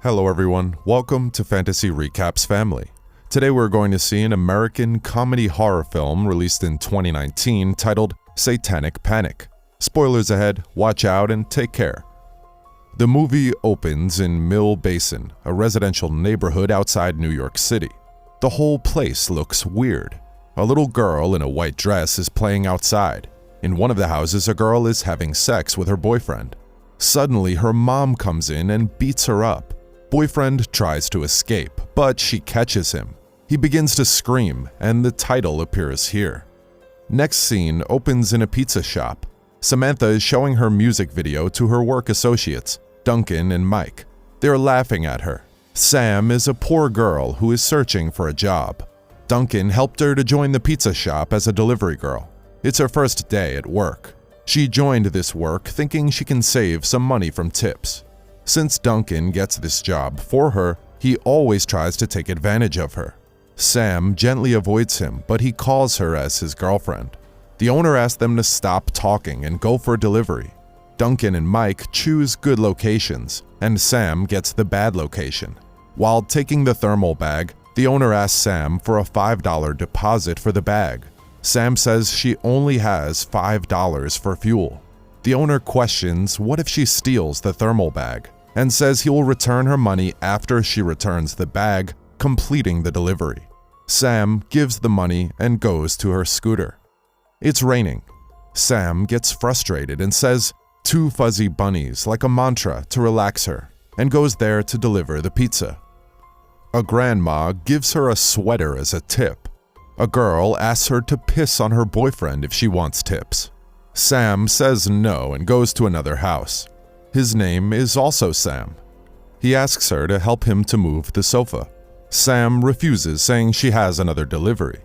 Hello everyone, welcome to Fantasy Recaps Family. Today we're going to see an American comedy horror film released in 2019 titled Satanic Panic. Spoilers ahead, watch out and take care. The movie opens in Mill Basin, a residential neighborhood outside New York City. The whole place looks weird. A little girl in a white dress is playing outside. In one of the houses, a girl is having sex with her boyfriend. Suddenly, her mom comes in and beats her up. Boyfriend tries to escape, but she catches him. He begins to scream, and the title appears here. Next scene opens in a pizza shop. Samantha is showing her music video to her work associates, Duncan and Mike. They're laughing at her. Sam is a poor girl who is searching for a job. Duncan helped her to join the pizza shop as a delivery girl. It's her first day at work. She joined this work thinking she can save some money from tips. Since Duncan gets this job for her, he always tries to take advantage of her. Sam gently avoids him, but he calls her as his girlfriend. The owner asks them to stop talking and go for a delivery. Duncan and Mike choose good locations, and Sam gets the bad location. While taking the thermal bag, the owner asks Sam for a $5 deposit for the bag. Sam says she only has $5 for fuel. The owner questions what if she steals the thermal bag, and says he will return her money after she returns the bag, completing the delivery. Sam gives the money and goes to her scooter. It's raining. Sam gets frustrated and says two fuzzy bunnies like a mantra to relax her, and goes there to deliver the pizza. A grandma gives her a sweater as a tip. A girl asks her to piss on her boyfriend if she wants tips. Sam says no and goes to another house. His name is also Sam. He asks her to help him to move the sofa. Sam refuses, saying she has another delivery.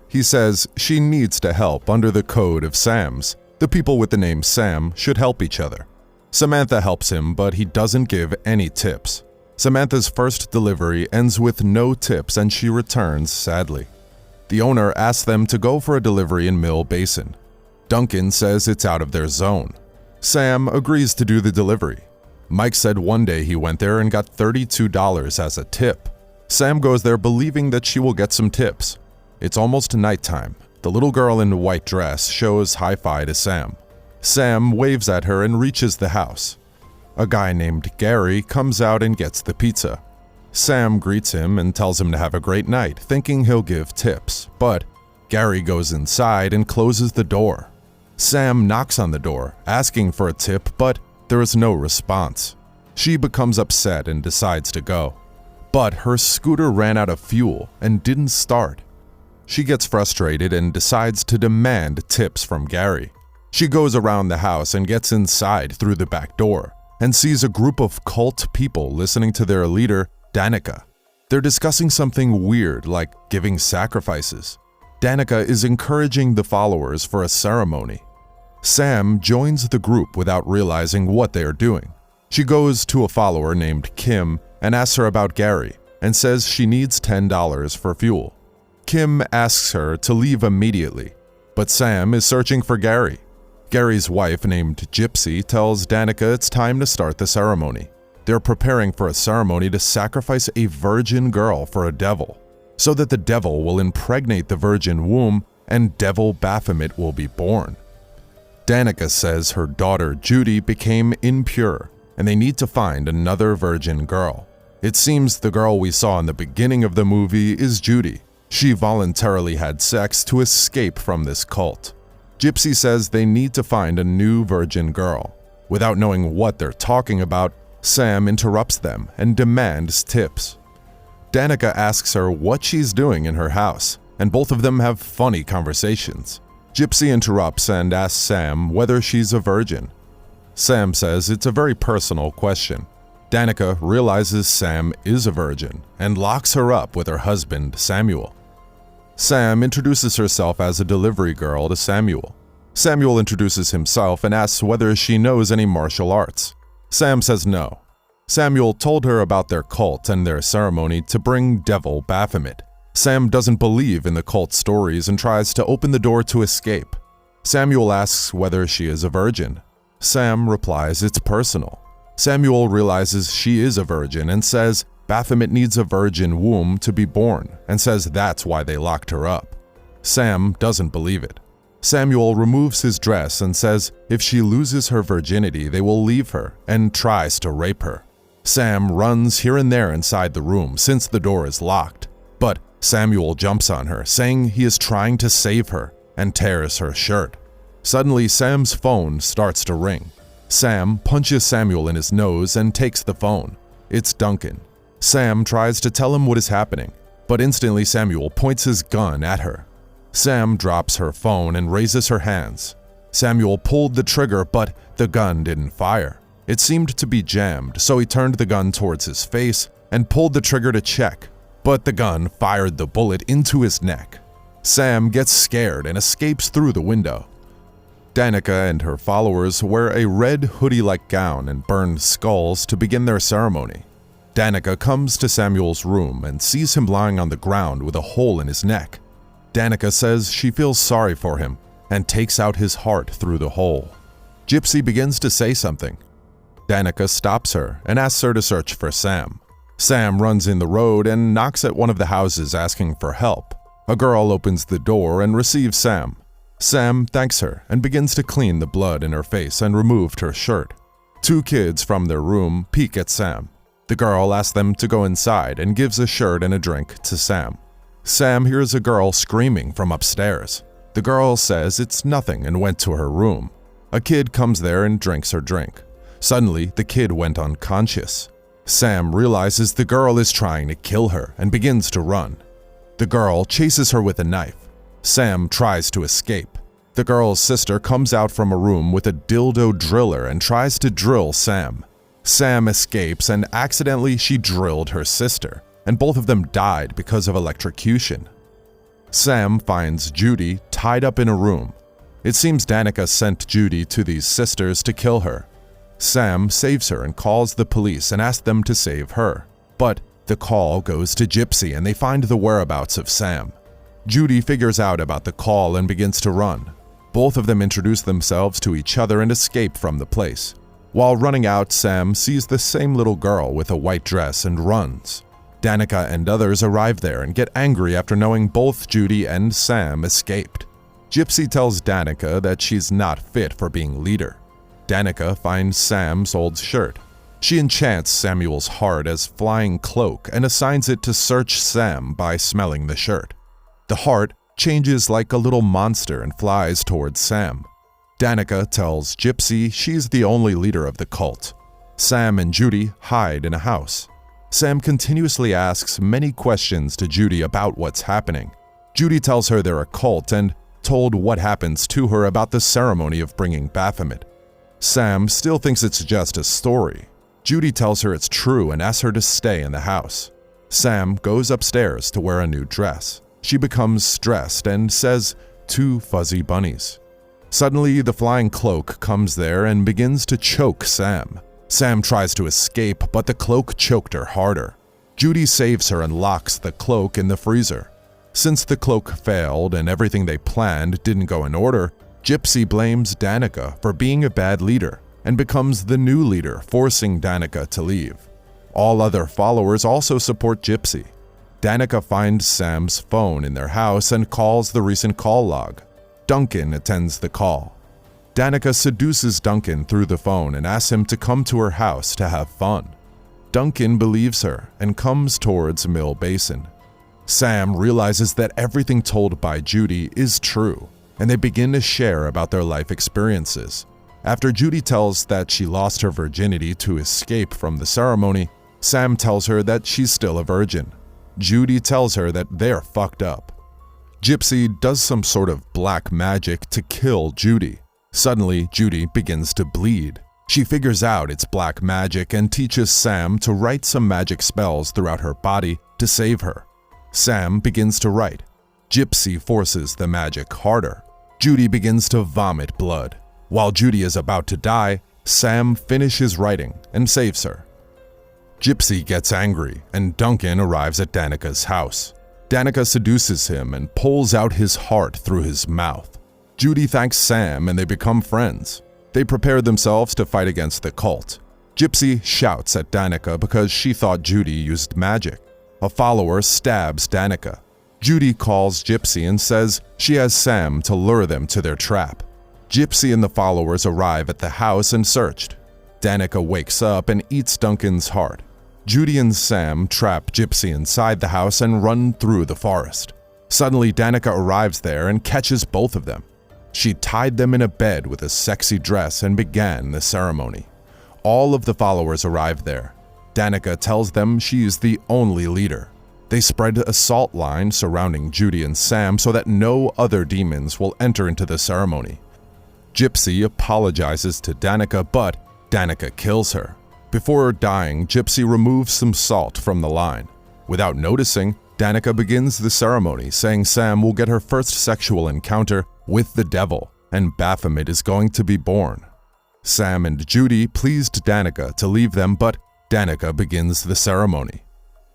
He says she needs to help under the code of Sams. The people with the name Sam should help each other. Samantha helps him, but he doesn't give any tips. Samantha's first delivery ends with no tips and she returns sadly. The owner asks them to go for a delivery in Mill Basin. Duncan says it's out of their zone. Sam agrees to do the delivery. Mike said one day he went there and got $32 as a tip. Sam goes there believing that she will get some tips. It's almost nighttime. The little girl in the white dress shows hi-fi to Sam. Sam waves at her and reaches the house. A guy named Gary comes out and gets the pizza. Sam greets him and tells him to have a great night, thinking he'll give tips, but Gary goes inside and closes the door. Sam knocks on the door, asking for a tip, but there is no response. She becomes upset and decides to go. But her scooter ran out of fuel and didn't start. She gets frustrated and decides to demand tips from Gary. She goes around the house and gets inside through the back door and sees a group of cult people listening to their leader, Danica. They're discussing something weird like giving sacrifices. Danica is encouraging the followers for a ceremony. Sam joins the group without realizing what they are doing. She goes to a follower named Kim and asks her about Gary and says she needs $10 for fuel. Kim asks her to leave immediately, but Sam is searching for Gary. Gary's wife named Gypsy tells Danica it's time to start the ceremony. They're preparing for a ceremony to sacrifice a virgin girl for a devil, so that the devil will impregnate the virgin womb and devil Baphomet will be born. Danica says her daughter Judy became impure and they need to find another virgin girl. It seems the girl we saw in the beginning of the movie is Judy. She voluntarily had sex to escape from this cult. Gypsy says they need to find a new virgin girl. Without knowing what they're talking about, Sam interrupts them and demands tips. Danica asks her what she's doing in her house, and both of them have funny conversations. Gypsy interrupts and asks Sam whether she's a virgin. Sam says it's a very personal question. Danica realizes Sam is a virgin and locks her up with her husband, Samuel. Sam introduces herself as a delivery girl to Samuel. Samuel introduces himself and asks whether she knows any martial arts. Sam says no. Samuel told her about their cult and their ceremony to bring devil Baphomet. Sam doesn't believe in the cult stories and tries to open the door to escape. Samuel asks whether she is a virgin. Sam replies it's personal. Samuel realizes she is a virgin and says Baphomet needs a virgin womb to be born and says that's why they locked her up. Sam doesn't believe it. Samuel removes his dress and says if she loses her virginity, they will leave her and tries to rape her. Sam runs here and there inside the room since the door is locked, but Samuel jumps on her, saying he is trying to save her and tears her shirt. Suddenly, Sam's phone starts to ring. Sam punches Samuel in his nose and takes the phone. It's Duncan. Sam tries to tell him what is happening, but instantly Samuel points his gun at her. Sam drops her phone and raises her hands. Samuel pulled the trigger, but the gun didn't fire. It seemed to be jammed, so he turned the gun towards his face and pulled the trigger to check, but the gun fired the bullet into his neck. Sam gets scared and escapes through the window. Danica and her followers wear a red hoodie-like gown and burned skulls to begin their ceremony. Danica comes to Samuel's room and sees him lying on the ground with a hole in his neck. Danica says she feels sorry for him and takes out his heart through the hole. Gypsy begins to say something. Danica stops her and asks her to search for Sam. Sam runs in the road and knocks at one of the houses asking for help. A girl opens the door and receives Sam. Sam thanks her and begins to clean the blood in her face and removed her shirt. Two kids from their room peek at Sam. The girl asks them to go inside and gives a shirt and a drink to Sam. Sam hears a girl screaming from upstairs. The girl says it's nothing and went to her room. A kid comes there and drinks her drink. Suddenly, the kid went unconscious. Sam realizes the girl is trying to kill her and begins to run. The girl chases her with a knife. Sam tries to escape. The girl's sister comes out from a room with a dildo driller and tries to drill Sam. Sam escapes and accidentally she drilled her sister, and both of them died because of electrocution. Sam finds Judy tied up in a room. It seems Danica sent Judy to these sisters to kill her. Sam saves her and calls the police and asks them to save her. But the call goes to Gypsy and they find the whereabouts of Sam. Judy figures out about the call and begins to run. Both of them introduce themselves to each other and escape from the place. While running out, Sam sees the same little girl with a white dress and runs. Danica and others arrive there and get angry after knowing both Judy and Sam escaped. Gypsy tells Danica that she's not fit for being leader. Danica finds Sam's old shirt. She enchants Samuel's heart as flying cloak and assigns it to search Sam by smelling the shirt. The heart changes like a little monster and flies towards Sam. Danica tells Gypsy she's the only leader of the cult. Sam and Judy hide in a house. Sam continuously asks many questions to Judy about what's happening. Judy tells her they're a cult and told what happens to her about the ceremony of bringing Baphomet. Sam still thinks it's just a story. Judy tells her it's true and asks her to stay in the house. Sam goes upstairs to wear a new dress. She becomes stressed and says, "2 fuzzy bunnies." Suddenly, the flying cloak comes there and begins to choke Sam. Sam tries to escape, but the cloak choked her harder. Judy saves her and locks the cloak in the freezer. Since the cloak failed and everything they planned didn't go in order, Gypsy blames Danica for being a bad leader and becomes the new leader, forcing Danica to leave. All other followers also support Gypsy. Danica finds Sam's phone in their house and calls the recent call log. Duncan attends the call. Danica seduces Duncan through the phone and asks him to come to her house to have fun. Duncan believes her and comes towards Mill Basin. Sam realizes that everything told by Judy is true, and they begin to share about their life experiences. After Judy tells that she lost her virginity to escape from the ceremony, Sam tells her that she's still a virgin. Judy tells her that they're fucked up. Gypsy does some sort of black magic to kill Judy. Suddenly, Judy begins to bleed. She figures out it's black magic and teaches Sam to write some magic spells throughout her body to save her. Sam begins to write. Gypsy forces the magic harder. Judy begins to vomit blood. While Judy is about to die, Sam finishes writing and saves her. Gypsy gets angry and Duncan arrives at Danica's house. Danica seduces him and pulls out his heart through his mouth. Judy thanks Sam and they become friends. They prepare themselves to fight against the cult. Gypsy shouts at Danica because she thought Judy used magic. A follower stabs Danica. Judy calls Gypsy and says she has Sam to lure them to their trap. Gypsy and the followers arrive at the house and searched. Danica wakes up and eats Duncan's heart. Judy and Sam trap Gypsy inside the house and run through the forest. Suddenly, Danica arrives there and catches both of them. She tied them in a bed with a sexy dress and began the ceremony. All of the followers arrive there. Danica tells them she is the only leader. They spread a salt line surrounding Judy and Sam so that no other demons will enter into the ceremony. Gypsy apologizes to Danica, but Danica kills her. Before dying, Gypsy removes some salt from the line. Without noticing, Danica begins the ceremony, saying Sam will get her first sexual encounter with the devil, and Baphomet is going to be born. Sam and Judy pleased Danica to leave them, but Danica begins the ceremony.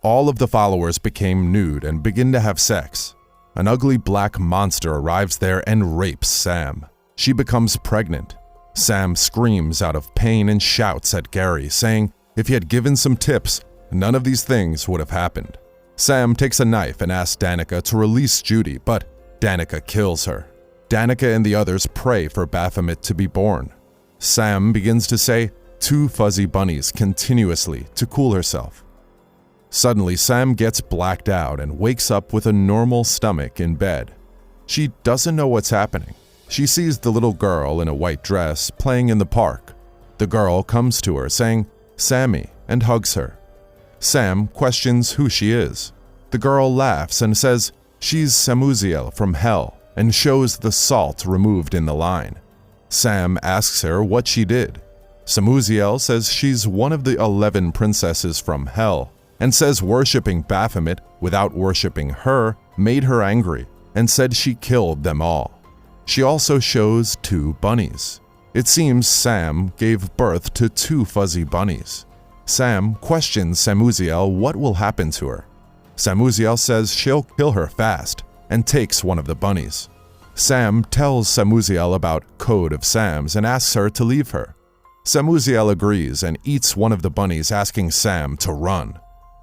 All of the followers became nude and begin to have sex. An ugly black monster arrives there and rapes Sam. She becomes pregnant. Sam screams out of pain and shouts at Gary, saying if he had given some tips, none of these things would have happened. Sam takes a knife and asks Danica to release Judy, but Danica kills her. Danica and the others pray for Baphomet to be born. Sam begins to say 2 fuzzy bunnies continuously to cool herself. Suddenly, Sam gets blacked out and wakes up with a normal stomach in bed. She doesn't know what's happening. She sees the little girl in a white dress playing in the park. The girl comes to her saying, "Sammy," and hugs her. Sam questions who she is. The girl laughs and says she's Samuziel from hell and shows the salt removed in the line. Sam asks her what she did. Samuziel says she's one of the 11 princesses from hell and says worshipping Baphomet without worshipping her made her angry and said she killed them all. She also shows 2 bunnies. It seems Sam gave birth to 2 fuzzy bunnies. Sam questions Samuziel what will happen to her. Samuziel says she'll kill her fast and takes one of the bunnies. Sam tells Samuziel about Code of Sams and asks her to leave her. Samuziel agrees and eats one of the bunnies, asking Sam to run.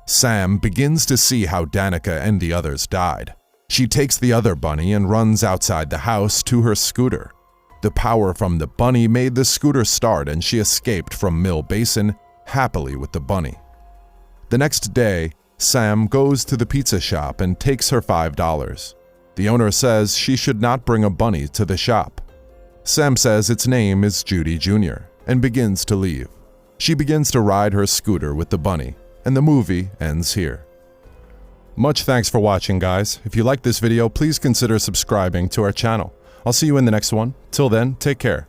Sam begins to see how Danica and the others died. She takes the other bunny and runs outside the house to her scooter. The power from the bunny made the scooter start and she escaped from Mill Basin happily with the bunny. The next day, Sam goes to the pizza shop and takes her $5. The owner says she should not bring a bunny to the shop. Sam says its name is Judy Jr. and begins to leave. She begins to ride her scooter with the bunny, and the movie ends here. Much thanks for watching, guys. If you liked this video, please consider subscribing to our channel. I'll see you in the next one. Till then, take care.